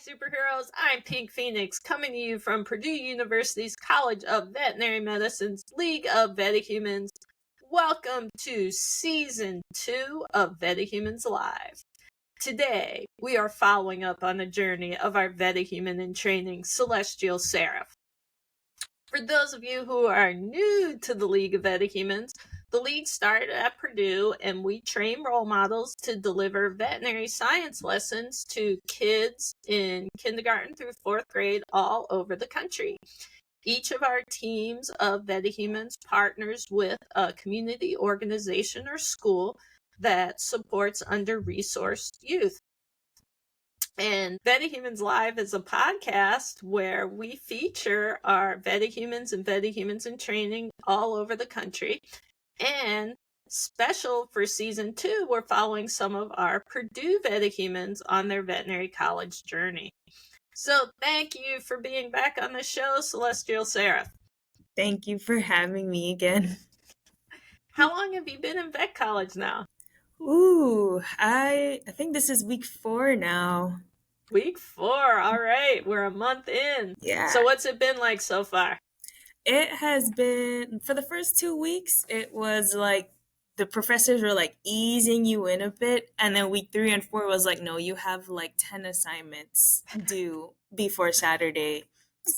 superheroes. I'm Pink Phoenix, coming to you from Purdue University's College of Veterinary Medicine's League of VetaHumanz. Welcome to Season 2 of VetaHumanz Live. Today, we are following up on the journey of our VetaHuman in training, Celestial Seraph. For those of you who are new to the League of VetaHumanz, the League started at Purdue, and we train role models to deliver veterinary science lessons to kids in kindergarten through 4th grade all over the country. Each of our teams of VetaHumanz partners with a community organization or school that supports under-resourced youth. And VetaHumanz Live is a podcast where we feature our VetaHumanz and VetaHumanz in training all over the country. And special for Season 2, we're following some of our Purdue VetaHumanz on their veterinary college journey. So thank you for being back on the show, Celestial Seraph. Thank you for having me again. How long have you been in vet college now? Ooh, I think this is week 4 now. Week 4, all right. We're a month in. Yeah. So what's it been like so far? It has been, for the first 2 weeks, it was like the professors were like easing you in a bit. And then week 3 and 4 was like, no, you have like 10 assignments due before Saturday.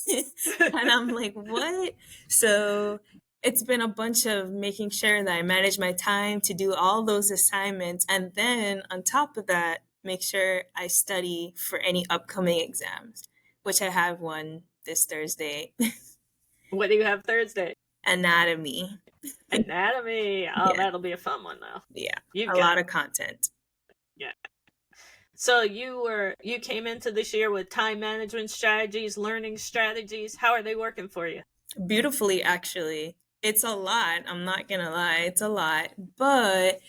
And I'm like, what? So it's been a bunch of making sure that I manage my time to do all those assignments. And then on top of that, make sure I study for any upcoming exams, which I have one this Thursday. What do you have Thursday? Anatomy. Anatomy. Oh, Yeah. That'll be a fun one, though. Yeah, You've a got lot of content. Yeah. So you came into this year with time management strategies, learning strategies. How are they working for you? Beautifully, actually. It's a lot. I'm not gonna lie. It's a lot. But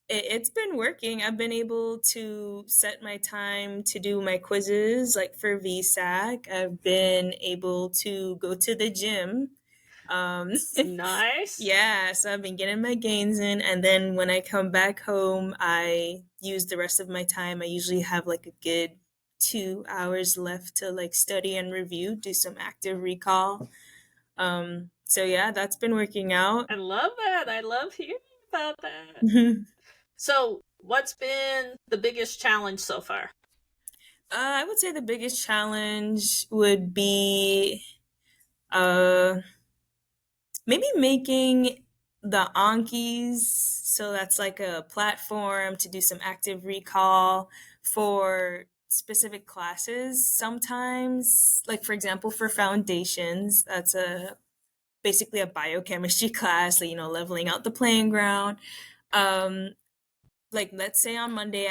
it's been working. I've been able to set my time to do my quizzes, like for VSAC. I've been able to go to the gym. Nice. Yeah, so I've been getting my gains in, and then when I come back home, I use the rest of my time. I usually have like a good 2 hours left to like study and review, do some active recall. So yeah, that's been working out. I love that. I love hearing about that. So what's been the biggest challenge so far? I would say the biggest challenge would be maybe making the Ankis. So that's like a platform to do some active recall for specific classes. Sometimes, like for example, for foundations, that's basically a biochemistry class, like, leveling out the playing ground. Like let's say on Monday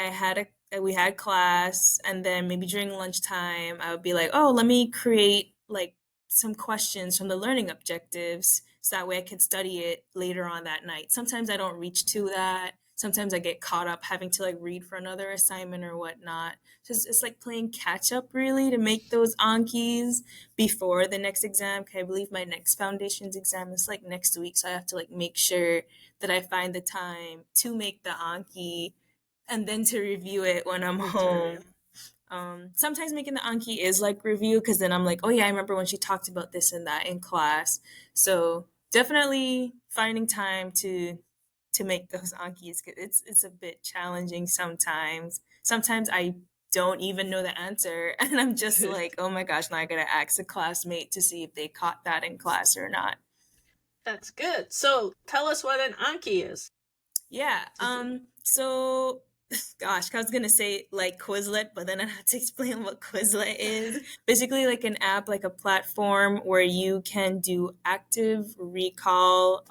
we had class, and then maybe during lunchtime I would be like, oh, let me create like some questions from the learning objectives so that way I can study it later on that night. Sometimes I don't reach to that. Sometimes I get caught up having to like read for another assignment or whatnot. Just it's like playing catch up really to make those Ankis before the next exam. I believe my next foundations exam is like next week, so I have to like make sure that I find the time to make the Anki and then to review it when I'm home. Sometimes making the Anki is like review, because then I'm like, oh yeah, I remember when she talked about this and that in class. So definitely finding time to make those Ankis. It's a bit challenging sometimes. Sometimes I don't even know the answer, and I'm just like, oh my gosh, now I gotta ask a classmate to see if they caught that in class or not. That's good. So tell us what an Anki is. Yeah. So gosh, I was gonna say like Quizlet, but then I had to explain what Quizlet is. Basically like an app, like a platform where you can do active recall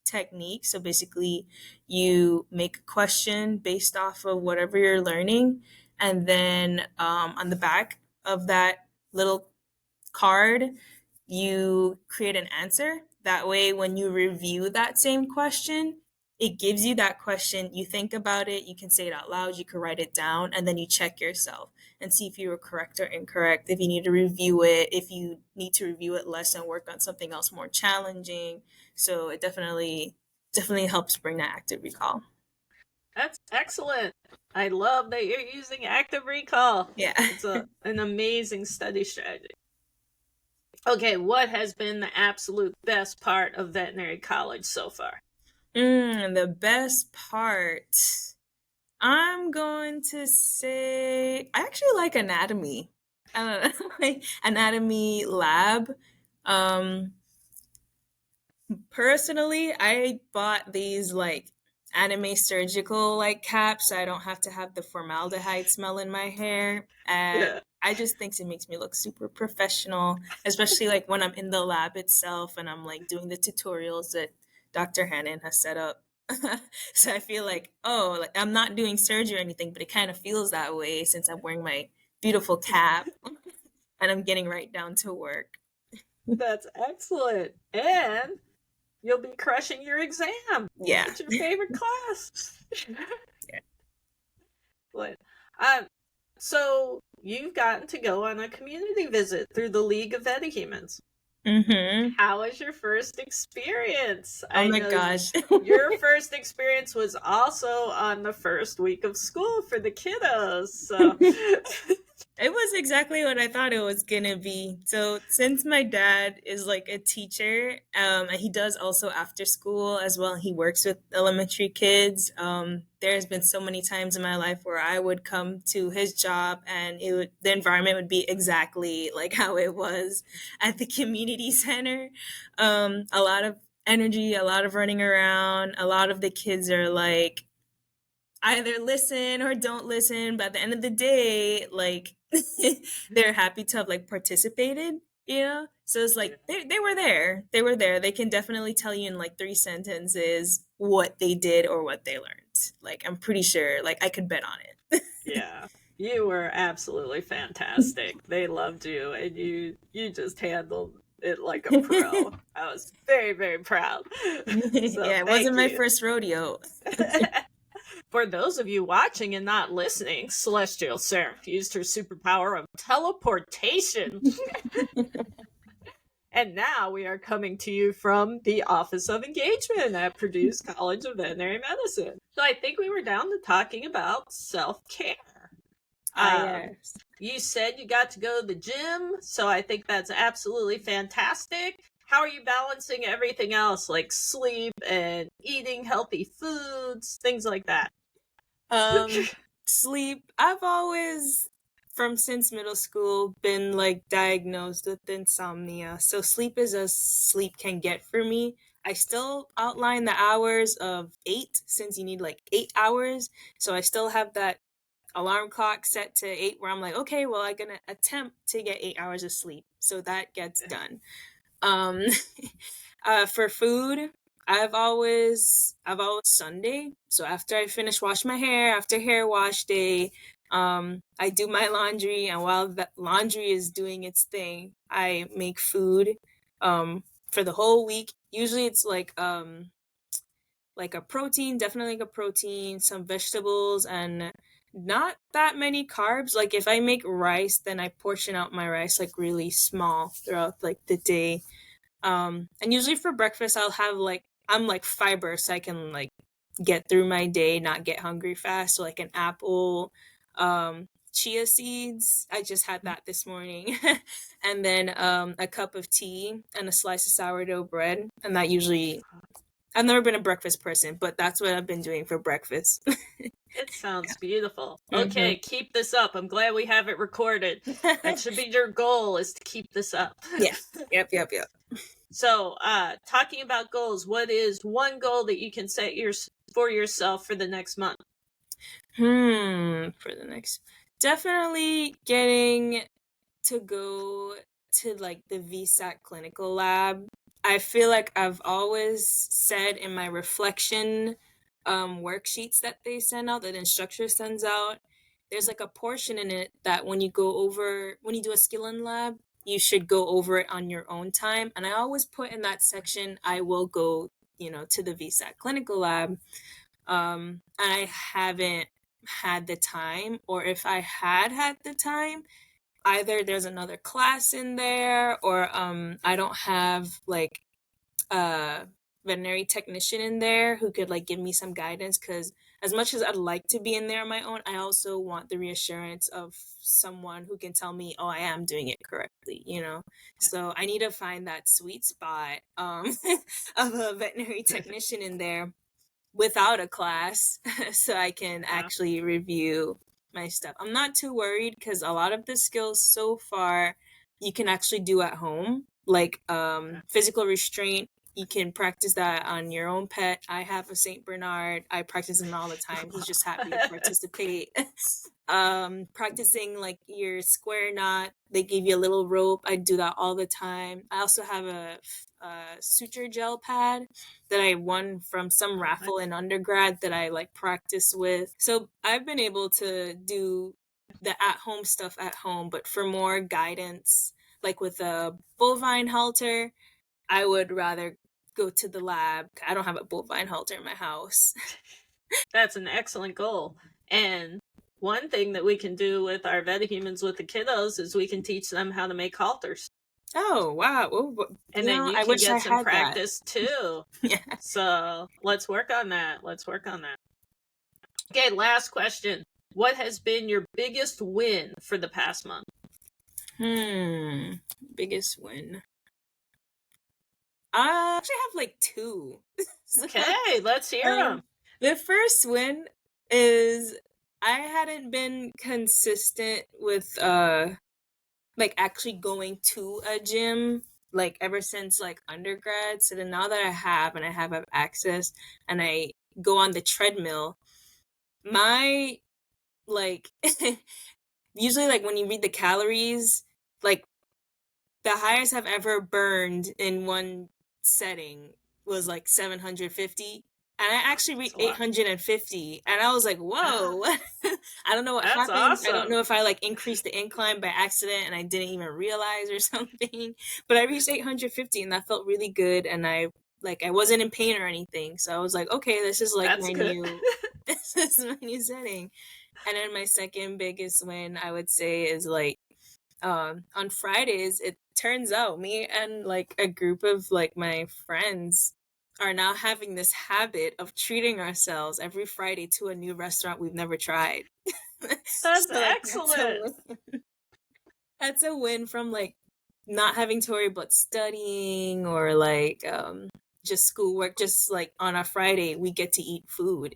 technique. So basically you make a question based off of whatever you're learning, and then on the back of that little card you create an answer. That way when you review that same question, it gives you that question, you think about it, you can say it out loud, you can write it down, and then you check yourself and see if you were correct or incorrect, if you need to review it, if you need to review it less and work on something else more challenging. So it definitely helps bring that active recall. That's excellent. I love that you're using active recall. Yeah. It's an amazing study strategy. Okay, what has been the absolute best part of veterinary college so far? The best part. I'm going to say I actually like anatomy. I don't know, like anatomy lab. Um, Personally, I bought these like anime surgical like caps so I don't have to have the formaldehyde smell in my hair. And Yeah. I just think it makes me look super professional, especially like when I'm in the lab itself and I'm like doing the tutorials that Dr. Hannon has set up. So I feel like, oh, like I'm not doing surgery or anything, but it kind of feels that way since I'm wearing my beautiful cap and I'm getting right down to work. That's excellent. And you'll be crushing your exam. Yeah. It's your favorite class. Yeah. What? Um, so you've gotten to go on a community visit through the League of VetaHumanz. Mm-hmm. How was your first experience? Oh I my know gosh. your first experience was also on the first week of school for the kiddos. So It was exactly what I thought it was gonna be. So since my dad is like a teacher, and he does also after school as well, he works with elementary kids. There's been so many times in my life where I would come to his job and the environment would be exactly like how it was at the community center. A lot of energy, a lot of running around. A lot of the kids are like either listen or don't listen, but at the end of the day, like they're happy to have like participated, you know. So it's like they were there, they can definitely tell you in like 3 sentences what they did or what they learned. Like I'm pretty sure, like I could bet on it. yeah, you were absolutely fantastic. They loved you, and you just handled it like a pro. I was very, very proud. So Yeah, it thank wasn't my you. first rodeo. For those of you watching and not listening, Celestial Seraph used her superpower of teleportation. And now we are coming to you from the Office of Engagement at Purdue's College of Veterinary Medicine. So I think we were down to talking about self-care. Yes. You said you got to go to the gym, so I think that's absolutely fantastic. How are you balancing everything else, like sleep and eating healthy foods, things like that? Sleep. I've always, from since middle school, been like diagnosed with insomnia. So sleep is as sleep can get for me. I still outline the hours of 8 since you need like 8 hours. So I still have that alarm clock set to 8 where I'm like, okay, well, I'm gonna attempt to get 8 hours of sleep. So that gets done. Um, for food, I've always Sunday. So after I finish wash my hair, after hair wash day, I do my laundry, and while that laundry is doing its thing, I make food, for the whole week. Usually it's like a protein, definitely like a protein, some vegetables, and not that many carbs. Like if I make rice, then I portion out my rice like really small throughout like the day. And usually for breakfast, I'll have like I'm like fiber, so I can like get through my day, not get hungry fast. So like an apple, chia seeds. I just had that this morning, and then a cup of tea and a slice of sourdough bread. And that usually I've never been a breakfast person, but that's what I've been doing for breakfast. It sounds beautiful. Mm-hmm. Okay, keep this up. I'm glad we have it recorded. That should be your goal, is to keep this up. Yeah. Yep. So, talking about goals, what is one goal that you can set for yourself for the next month? For the next, definitely getting to go to like the VSAT clinical lab. I feel like I've always said in my reflection worksheets that they send out, that the instructor sends out, there's like a portion in it that when you do a skill in lab, you should go over it on your own time. And I always put in that section, I will go, to the VSAT clinical lab. And I haven't had the time, or if I had the time, either there's another class in there, or I don't have like a veterinary technician in there who could like give me some guidance, because as much as I'd like to be in there on my own, I also want the reassurance of someone who can tell me, oh, I am doing it correctly, you know? So I need to find that sweet spot of a veterinary technician in there without a class so I can actually review my stuff. I'm not too worried because a lot of the skills so far you can actually do at home, like physical restraint. You can practice that on your own pet. I have a Saint Bernard. I practice him all the time. He's just happy to participate. Practicing like your square knot. They give you a little rope. I do that all the time. I also have a suture gel pad that I won from some raffle in undergrad that I like practice with. So I've been able to do the at-home stuff at home, but for more guidance, like with a bovine halter, I would rather go to the lab. I don't have a bovine halter in my house. That's an excellent goal. And one thing that we can do with our VetaHumanz with the kiddos is we can teach them how to make halters. Oh, wow. Ooh, and then you can get some practice too. Yeah. So let's work on that. Okay, last question. What has been your biggest win for the past month? Biggest win. I actually have like two. Okay, let's hear them. The first win is I hadn't been consistent with like actually going to a gym like ever since like undergrad. So then now that I have access and I go on the treadmill, my like usually like when you read the calories, like the highest I've ever burned in one setting was like 750. And I actually reached 850, and I was like, whoa. I don't know what happened. Awesome. I don't know if I like increased the incline by accident and I didn't even realize or something, but I reached 850 and that felt really good. And I wasn't in pain or anything. So I was like, okay, this is like this is my new setting. And then my second biggest win, I would say, is like, on Fridays, it turns out me and like a group of like my friends are now having this habit of treating ourselves every Friday to a new restaurant we've never tried. That's excellent. That's a win from like not having to worry about studying or like just schoolwork. Just like on a Friday we get to eat food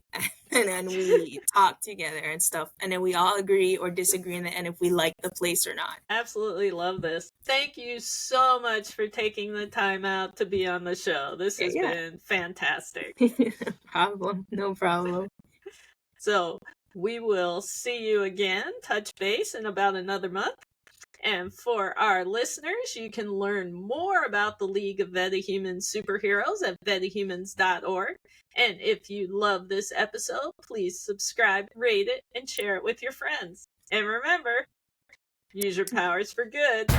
and then we talk together and stuff, and then we all agree or disagree in the end if we like the place or not. Absolutely love this. Thank you so much for taking the time out to be on the show. This has been fantastic. No problem. So we will see you again, touch base in about another month. And for our listeners, you can learn more about the League of VetaHumanz Superheroes at VetaHumanz.org. And if you love this episode, please subscribe, rate it, and share it with your friends. And remember, use your powers for good.